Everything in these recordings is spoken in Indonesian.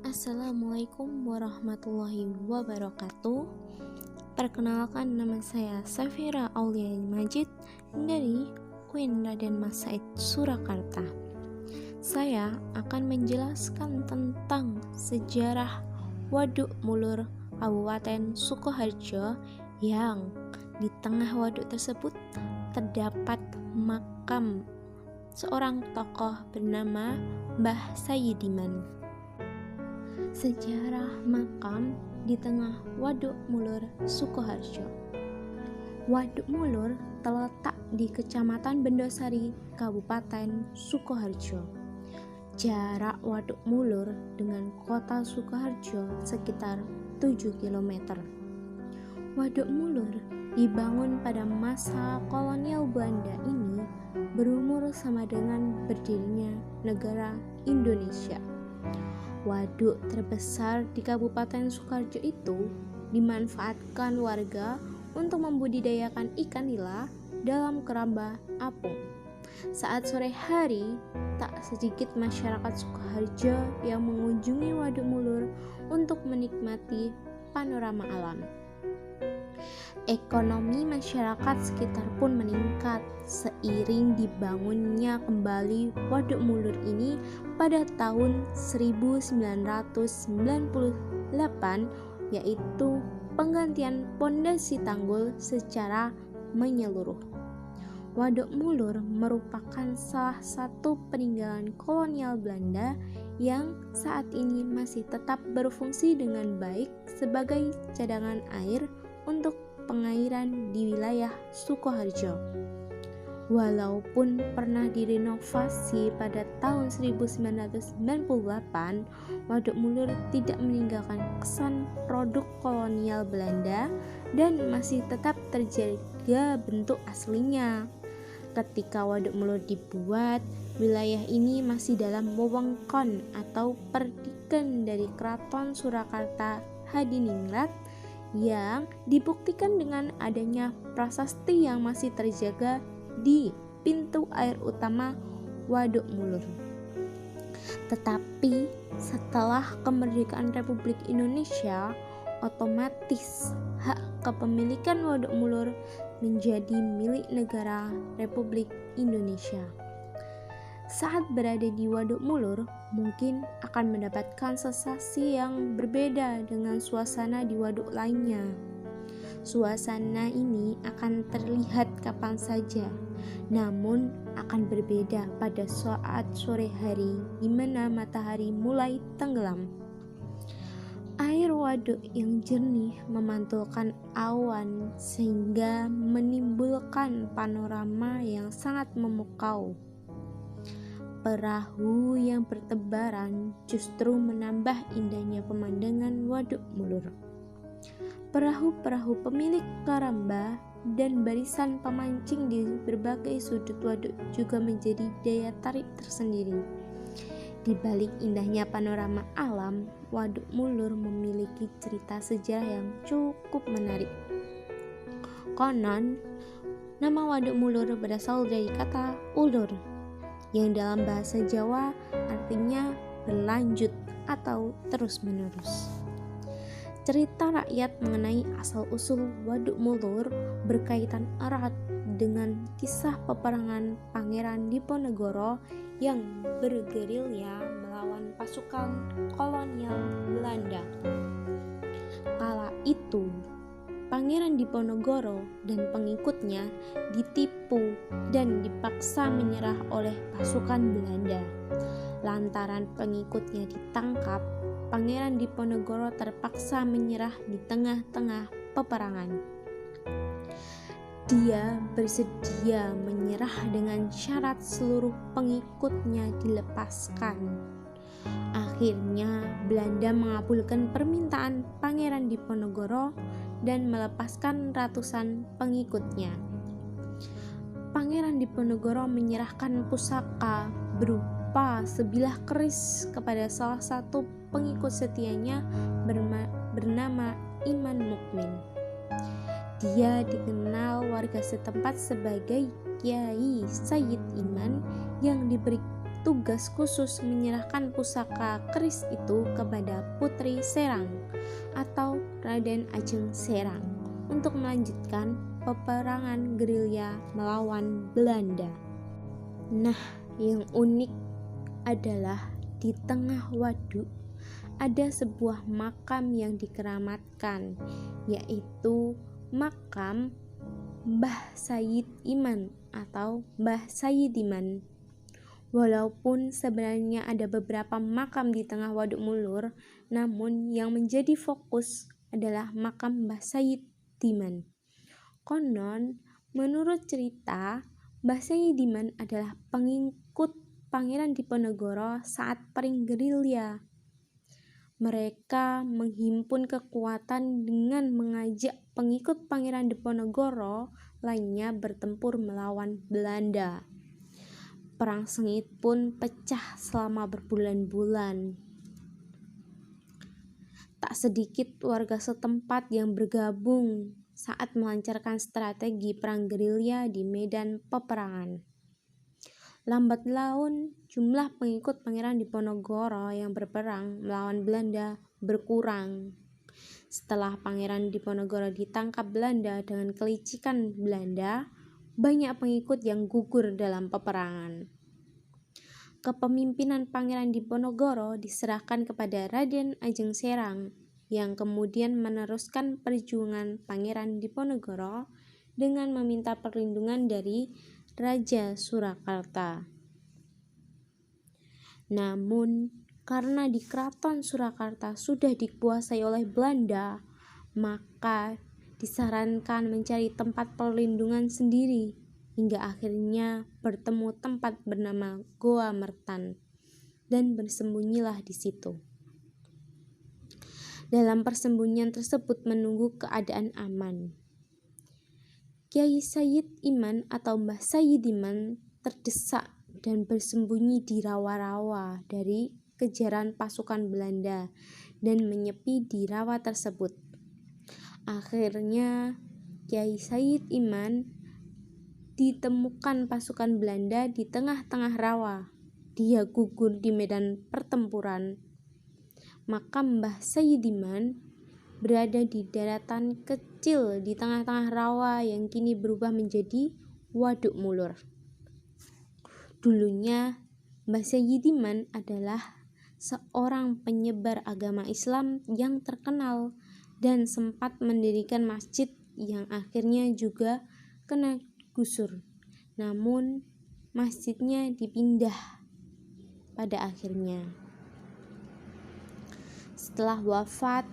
Assalamualaikum warahmatullahi wabarakatuh. Perkenalkan, nama saya Safira Aulia Majid dari UIN Raden Mas Said Surakarta. Saya akan menjelaskan tentang sejarah Waduk Mulur Kabupaten Sukoharjo, yang di tengah waduk tersebut terdapat makam seorang tokoh bernama Mbah Sayyidiman. Sejarah makam di tengah Waduk Mulur Sukoharjo. Waduk Mulur terletak di Kecamatan Bendosari, Kabupaten Sukoharjo. Jarak Waduk Mulur dengan kota Sukoharjo sekitar 7 km. Waduk Mulur dibangun pada masa kolonial Belanda ini berumur sama dengan berdirinya negara Indonesia. Waduk terbesar di Kabupaten Sukoharjo itu dimanfaatkan warga untuk membudidayakan ikan nila dalam keramba apung. Saat sore hari, tak sedikit masyarakat Sukoharjo yang mengunjungi Waduk Mulur untuk menikmati panorama alam. Ekonomi masyarakat sekitar pun meningkat seiring dibangunnya kembali Waduk Mulur ini pada tahun 1998, yaitu penggantian pondasi tanggul secara menyeluruh. Waduk Mulur merupakan salah satu peninggalan kolonial Belanda yang saat ini masih tetap berfungsi dengan baik sebagai cadangan air untuk pengairan di wilayah Sukoharjo. Walaupun pernah direnovasi pada tahun 1998, Waduk Mulur tidak meninggalkan kesan produk kolonial Belanda dan masih tetap terjaga bentuk aslinya. Ketika Waduk Mulur dibuat, wilayah ini masih dalam wewengkon atau perdikan dari Keraton Surakarta Hadiningrat, yang dibuktikan dengan adanya prasasti yang masih terjaga di pintu air utama Waduk Mulur. Tetapi setelah kemerdekaan Republik Indonesia, otomatis hak kepemilikan Waduk Mulur menjadi milik negara Republik Indonesia. Saat berada di Waduk Mulur, mungkin akan mendapatkan sensasi yang berbeda dengan suasana di waduk lainnya. Suasana ini akan terlihat kapan saja, namun akan berbeda pada saat sore hari di mana matahari mulai tenggelam. Air waduk yang jernih memantulkan awan sehingga menimbulkan panorama yang sangat memukau. Perahu yang bertebaran justru menambah indahnya pemandangan Waduk Mulur. Perahu-perahu pemilik karamba dan barisan pemancing di berbagai sudut waduk juga menjadi daya tarik tersendiri. Di balik indahnya panorama alam, Waduk Mulur memiliki cerita sejarah yang cukup menarik. Konon, nama Waduk Mulur berasal dari kata ulur, yang dalam bahasa Jawa artinya berlanjut atau terus-menerus. Cerita rakyat mengenai asal-usul Waduk Mulur berkaitan erat dengan kisah peperangan Pangeran Diponegoro yang bergerilya melawan pasukan kolonial Belanda. Kala itu, Pangeran Diponegoro dan pengikutnya ditipu dan dipaksa menyerah oleh pasukan Belanda. Lantaran pengikutnya ditangkap, Pangeran Diponegoro terpaksa menyerah di tengah-tengah peperangan. Dia bersedia menyerah dengan syarat seluruh pengikutnya dilepaskan. Akhirnya Belanda mengabulkan permintaan Pangeran Diponegoro dan melepaskan ratusan pengikutnya. Pangeran Diponegoro menyerahkan pusaka berupa sebilah keris kepada salah satu pengikut setianya bernama Iman Mukmin. Dia dikenal warga setempat sebagai Kiai Sayyid Iman yang diberi tugas khusus menyerahkan pusaka keris itu kepada Putri Serang atau Raden Ajeng Serang untuk melanjutkan peperangan gerilya melawan Belanda. Nah, yang unik adalah di tengah waduk ada sebuah makam yang dikeramatkan, yaitu makam Mbah Sayyid Iman atau Mbah Sayyidiman. Walaupun sebenarnya ada beberapa makam di tengah Waduk Mulur, namun yang menjadi fokus adalah makam Mbah Sayyidiman. Konon, menurut cerita, Mbah Sayyidiman adalah pengikut Pangeran Diponegoro saat perang gerilya. Mereka menghimpun kekuatan dengan mengajak pengikut Pangeran Diponegoro lainnya bertempur melawan Belanda. Perang sengit pun pecah selama berbulan-bulan. Tak sedikit warga setempat yang bergabung saat melancarkan strategi perang gerilya di medan peperangan. Lambat laun, jumlah pengikut Pangeran Diponegoro yang berperang melawan Belanda berkurang. Setelah Pangeran Diponegoro ditangkap Belanda dengan kelicikan Belanda, banyak pengikut yang gugur dalam peperangan. Kepemimpinan Pangeran Diponegoro diserahkan kepada Raden Ajeng Serang yang kemudian meneruskan perjuangan Pangeran Diponegoro dengan meminta perlindungan dari Raja Surakarta. Namun, karena di Keraton Surakarta sudah dikuasai oleh Belanda, maka disarankan mencari tempat perlindungan sendiri hingga akhirnya bertemu tempat bernama Goa Mertan dan bersembunyilah di situ. Dalam persembunyian tersebut menunggu keadaan aman. Kiai Sayyid Iman atau Mbah Sayyidiman terdesak dan bersembunyi di rawa-rawa dari kejaran pasukan Belanda dan menyepi di rawa tersebut. Akhirnya Kiai Sayyid Iman ditemukan pasukan Belanda di tengah-tengah rawa. Dia gugur di medan pertempuran. Makam Mbah Sayyidiman berada di daratan kecil di tengah-tengah rawa yang kini berubah menjadi Waduk Mulur. Dulunya, Mbah Sayyidiman adalah seorang penyebar agama Islam yang terkenal dan sempat mendirikan masjid yang akhirnya juga kena gusur. Namun, masjidnya dipindah pada akhirnya. Setelah wafat,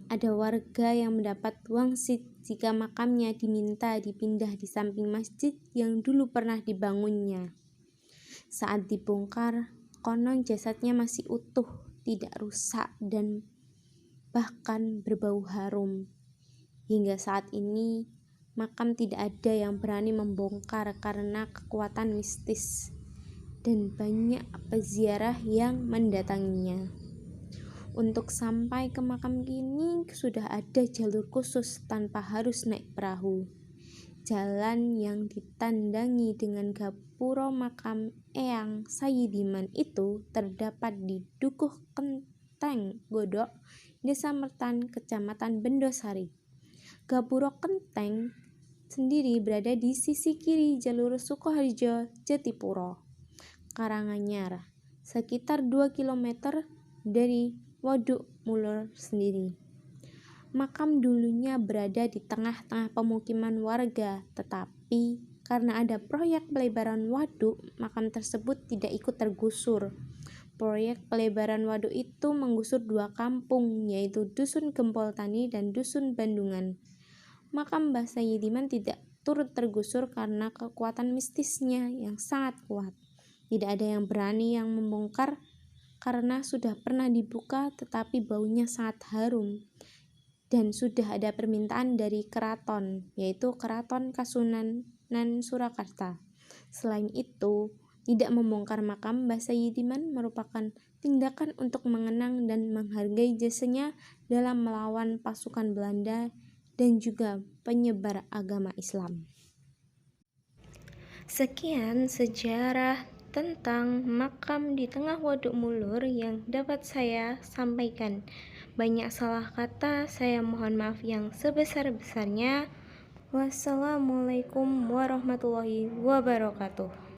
ada warga yang mendapat wangsit jika makamnya diminta dipindah di samping masjid yang dulu pernah dibangunnya. Saat dibongkar, konon jasadnya masih utuh, tidak rusak dan bahkan berbau harum. Hingga saat ini, makam tidak ada yang berani membongkar karena kekuatan mistis dan banyak peziarah yang mendatanginya. Untuk sampai ke makam kini sudah ada jalur khusus tanpa harus naik perahu. Jalan yang ditandangi dengan gapuro makam Eyang Sayyidiman itu terdapat di Dukuh Kenteng Godok, Desa Mertan, Kecamatan Bendosari. Gapuro Kenteng sendiri berada di sisi kiri jalur Sukoharjo Jatipuro, Karanganyar, sekitar 2 km dari Waduk Mulur sendiri. Makam dulunya berada di tengah-tengah pemukiman warga, tetapi karena ada proyek pelebaran waduk, makam tersebut tidak ikut tergusur. Proyek pelebaran waduk itu menggusur 2 kampung, yaitu Dusun Gempol Tani dan Dusun Bandungan. Makam Mbah Sayyidiman tidak turut tergusur karena kekuatan mistisnya yang sangat kuat. Tidak ada yang berani yang membongkar karena sudah pernah dibuka tetapi baunya sangat harum dan sudah ada permintaan dari keraton, yaitu Keraton Kasunanan Surakarta. Selain itu, tidak membongkar makam Mbah Sayyidiman merupakan tindakan untuk mengenang dan menghargai jasanya dalam melawan pasukan Belanda dan juga penyebar agama Islam. Sekian sejarah tentang makam di tengah Waduk Mulur yang dapat saya sampaikan. Banyak salah kata, saya mohon maaf yang sebesar-besarnya. Wassalamualaikum warahmatullahi wabarakatuh.